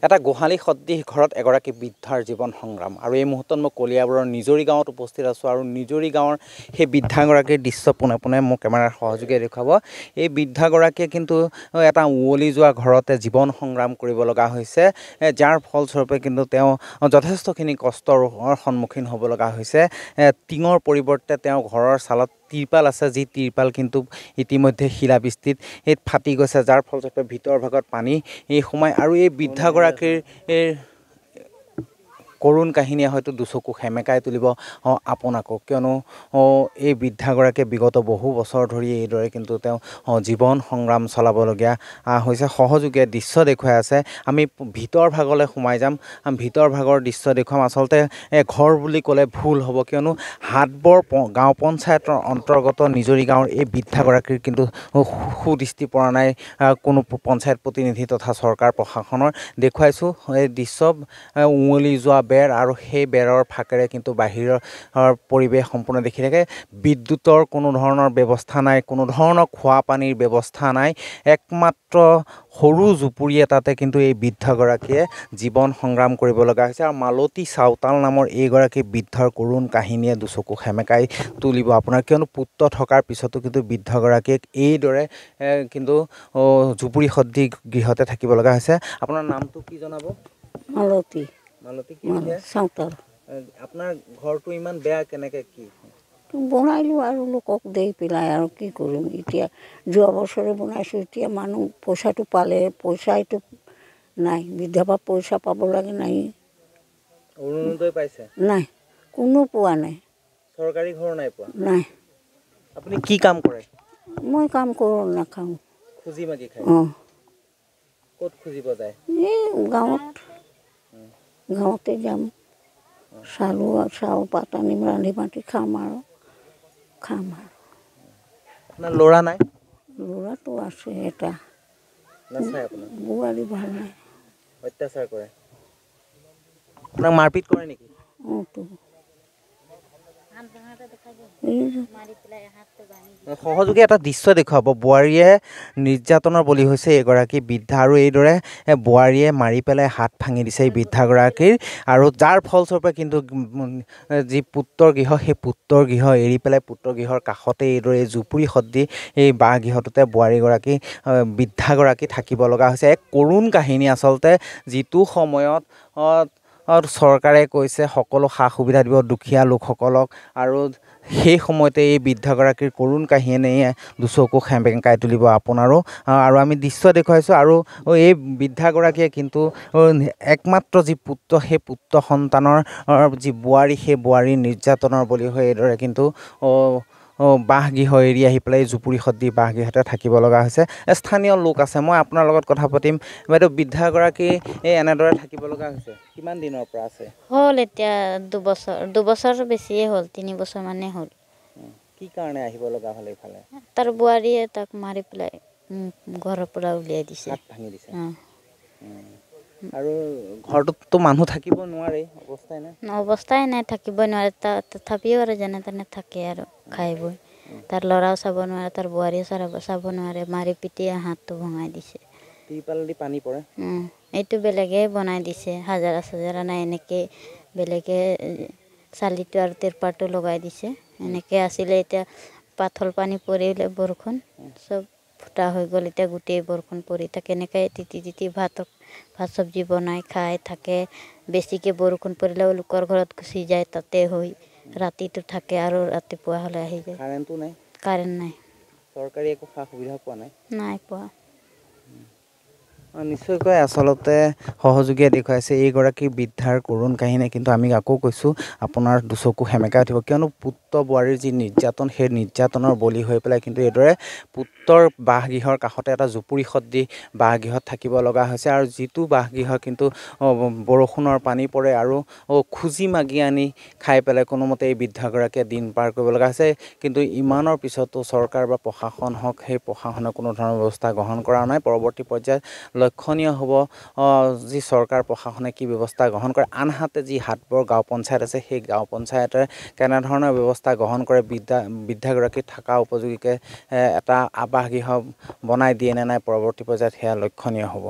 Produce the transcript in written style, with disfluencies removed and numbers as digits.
এটা গোহালি সদৃশ ঘৰত এগৰাকী বৃদ্ধাৰ জীৱন সংগ্ৰাম আৰু এই মুহূৰ্তত মই কলিয়াবৰৰ নিজৰি গাঁৱত উপস্থিত আছোঁ আৰু নিজৰি গাঁৱৰ সেই বৃদ্ধাগৰাকীৰ দৃশ্য পোনে পোনে মোক কেমেৰাৰ সহযোগে দেখুৱাব। এই বৃদ্ধাগৰাকীয়ে কিন্তু এটা উৱলি যোৱা ঘৰতে জীৱন সংগ্ৰাম কৰিব লগা হৈছে, যাৰ ফলস্বৰূপে কিন্তু তেওঁ যথেষ্টখিনি কষ্টৰ সন্মুখীন হ'ব লগা হৈছে। টিঙৰ পৰিৱৰ্তে তেওঁ ঘৰৰ ছালত তিৰপাল আছে, যি তিৰপাল কিন্তু ইতিমধ্যে শিলাবৃষ্টিত ফাটি গৈছে, যাৰ ফলস্বৰূপে ভিতৰ ভাগত পানী সোমায় আৰু এই বৃদ্ধাগৰাকীৰ কৰুণ কাহিনীয়ে হয়তো দুচকু সেমেকাই তুলিব আপোনাকো, কিয়নো এই বৃদ্ধাগৰাকীয়ে বিগত বহু বছৰ ধৰি এইদৰে কিন্তু তেওঁ জীৱন সংগ্ৰাম চলাবলগীয়া হৈছে। সহযোগে দৃশ্য দেখুৱাই আছে। আমি ভিতৰ ভাগলৈ সোমাই যাম, ভিতৰ ভাগৰ দৃশ্য দেখুৱাম। আচলতে ঘৰ বুলি ক'লে ভুল হ'ব, কিয়নো হাটবৰ গাঁও পঞ্চায়তৰ অন্তৰ্গত নিজৰি গাঁৱৰ এই বৃদ্ধাগৰাকীৰ কিন্তু সুদৃষ্টি পৰা নাই কোনো পঞ্চায়ত প্ৰতিনিধি তথা চৰকাৰ প্ৰশাসনৰ। দেখুৱাইছোঁ এই দৃশ্য, উৱলি যোৱা বেৰ আৰু সেই বেৰৰ ফাকেৰে কিন্তু বাহিৰৰ পৰিৱেশ সম্পূৰ্ণ দেখি থাকে। বিদ্যুতৰ কোনো ধৰণৰ ব্যৱস্থা নাই, কোনো ধৰণৰ খোৱা পানীৰ ব্যৱস্থা নাই। একমাত্ৰ সৰু জুপুৰি এটাতে কিন্তু এই বৃদ্ধগৰাকীয়ে জীৱন সংগ্ৰাম কৰিব লগা হৈছে। আৰু মালতী চাওতাল নামৰ এইগৰাকী বৃদ্ধৰ কৰুণ কাহিনীয়ে দুচকু সেমেকাই তুলিব আপোনাৰ, কিয়নো পুত্ৰ থকাৰ পিছতো কিন্তু বৃদ্ধগৰাকীক এইদৰে কিন্তু জুপুৰি সদৃশ গৃহতে থাকিব লগা হৈছে। আপোনাৰ নামটো কি জনাব? মালতী। মালতী চাওতাল। আপোনাৰ ঘৰটো ইমান বেয়া কেনেকৈ কি? বনাইলোঁ আৰু লোকক দেই পেলাই আৰু কি কৰিম। এতিয়া যোৱা বছৰে বনাইছোঁ, এতিয়া মানুহ পইচাটো পালে, পইচাটো নাই, বৃদ্ধা পৰা পইচা পাব লাগে নাই। অৰুণোদয় পাইছে? নাই, কোনো পোৱা নাই। চৰকাৰী ঘৰ নাই পোৱা? নাই। আপুনি কি কাম কৰে? মই কাম কৰোঁ নাখাওঁ। খুজি মাগি খায়? অঁ। ক'ত খুজিব যায়? এই গাঁৱতে যাম, চাউল পাত আনিম, ৰান্ধি বাটি খাম আৰু। আপোনাৰ ল'ৰা নাই? ল'ৰাটো আছে এটা। নাচায় আপোনাক? বোৱাৰী ভাল নাই। অত্যাচাৰ কৰে? আপোনাক মাৰপিট কৰে নেকি? অঁ। সহযোগে এটা দৃশ্য দেখুৱাব। বোৱাৰীয়ে নিৰ্যাতনৰ বলি হৈছে এগৰাকী বৃদ্ধা, আৰু এইদৰে বোৱাৰীয়ে মাৰি পেলাই হাত ভাঙি দিছে এই বৃদ্ধাগৰাকীৰ, আৰু যাৰ ফলস্বৰূপে কিন্তু যি পুত্ৰৰ গৃহ, সেই পুত্ৰৰ গৃহ এৰি পেলাই পুত্ৰৰ গৃহৰ কাষতে এইদৰে জুপুৰি সদৃশ এই বাঁহ গৃহটোতে বোৱাৰীগৰাকী বৃদ্ধাগৰাকী থাকিব লগা হৈছে। এক কৰুণ কাহিনী আচলতে, যিটো সময়ত চৰকাৰে কৈছে সকলো সা সুবিধা দিব দুখীয়া লোকসকলক, আৰু সেই সময়তে এই বৃদ্ধাগৰাকীৰ কৰুণ কাহিনীয়ে দুচকু সেমেকাই তুলিব আপোনাৰো। আৰু আমি দৃশ্য দেখুৱাইছোঁ, আৰু এই বৃদ্ধাগৰাকীয়ে কিন্তু একমাত্ৰ যি পুত্ৰ, সেই পুত্ৰ সন্তানৰ যি বোৱাৰী, সেই বোৱাৰীৰ নিৰ্যাতনৰ বলি হৈ এইদৰে কিন্তু বাঁহগৃহ এৰি আহি পেলাই জুপুৰি সদৃশ বাঁহগৃহতে থাকিব লগা হৈছে। স্থানীয় লোক আছে, মই আপোনাৰ লগত কথা পাতিম। বাইদেউ, বৃদ্ধাগৰাকী এনেদৰে থাকিব লগা হৈছে কিমান দিনৰ পৰা আছে? হ'ল এতিয়া দুবছৰ বেছিয়ে হ'ল, 3 বছৰ মানে হ'ল। কি কাৰণে আহিব লগা হ'ল এইফালে? তাৰ বোৱাৰীয়ে তাক মাৰি পেলাই ঘৰৰ পৰা উলিয়াই দিছে, হাত ভাঙি দিছে। আৰু ঘৰটোততো মানুহ থাকিব নোৱাৰে, অৱস্থাই নাই, থাকিবই নোৱাৰে। তথাপিও আৰু যেনে তেনে থাকে আৰু খাই বৈ। তাৰ ল'ৰাও চাব নোৱাৰে, তাৰ বোৱাৰীও চাব নোৱাৰে, মাৰি পিটি হাতটো ভঙাই দিছে। তিৰপাল দি পানী পৰে? এইটো বেলেগে বনাই দিছে, হাজাৰা চাজাৰা নাই, এনেকৈ বেলেগে চালিটো আৰু তিৰপালটো লগাই দিছে। এনেকৈ আছিলে, এতিয়া পাথৰ পানী পৰিলে বৰষুণ চব ফুটা হৈ গ'ল। এতিয়া গোটেই বৰষুণ পৰি থাকে, এনেকৈ তিতি ভাত চব্জি বনাই খাই থাকে। বেছিকৈ বৰষুণ পৰিলেও লোকৰ ঘৰত গুচি যায়, তাতে হৈ ৰাতিটো থাকে আৰু ৰাতিপুৱা হ'লে আহি যায়। কাৰেণ্টটো নাই? কাৰেণ্ট নাই। চৰকাৰী একো সা সুবিধা পোৱা নাই? নাই পোৱা। নিশ্চয়কৈ আচলতে সহযোগীয়ে দেখুৱাইছে এইগৰাকী বৃদ্ধাৰ কৰুণ কাহিনী, কিন্তু আমি আকৌ কৈছোঁ আপোনাৰ দুচকু সেমেকাই উঠিব, কিয়নো পুত্ৰ বোৱাৰীৰ যি নিৰ্যাতন, সেই নিৰ্যাতনৰ বলি হৈ পেলাই কিন্তু এইদৰে পুত্ৰৰ বাসগৃহৰ কাষতে এটা জুপুৰি সদৃশ বাসগৃহত থাকিব লগা হৈছে। আৰু যিটো বাসগৃহ কিন্তু বৰষুণৰ পানী পৰে আৰু খুজি মাগি আনি খাই পেলাই কোনোমতে এই বৃদ্ধাগৰাকীয়ে দিন পাৰ কৰিব লগা হৈছে। কিন্তু ইমানৰ পিছতো চৰকাৰ বা প্ৰশাসন হওক, সেই প্ৰশাসনে কোনো ধৰণৰ ব্যৱস্থা গ্ৰহণ কৰা নাই। পৰৱৰ্তী পৰ্যায়ত লক্ষণীয় হ'ব যি চৰকাৰ প্ৰশাসনে কি ব্যৱস্থা গ্ৰহণ কৰে। আনহাতে যি হাটবৰ গাঁও পঞ্চায়ত আছে সেই গাঁও পঞ্চায়তে কেনেধৰণৰ ব্যৱস্থা গ্ৰহণ কৰে, বৃদ্ধাগৰাকী থকা উপযোগীকৈ এটা আৱাসগৃহ বনাই দিয়ে নে নাই পৰৱৰ্তী পৰ্যায়ত সেয়া লক্ষণীয় হ'ব।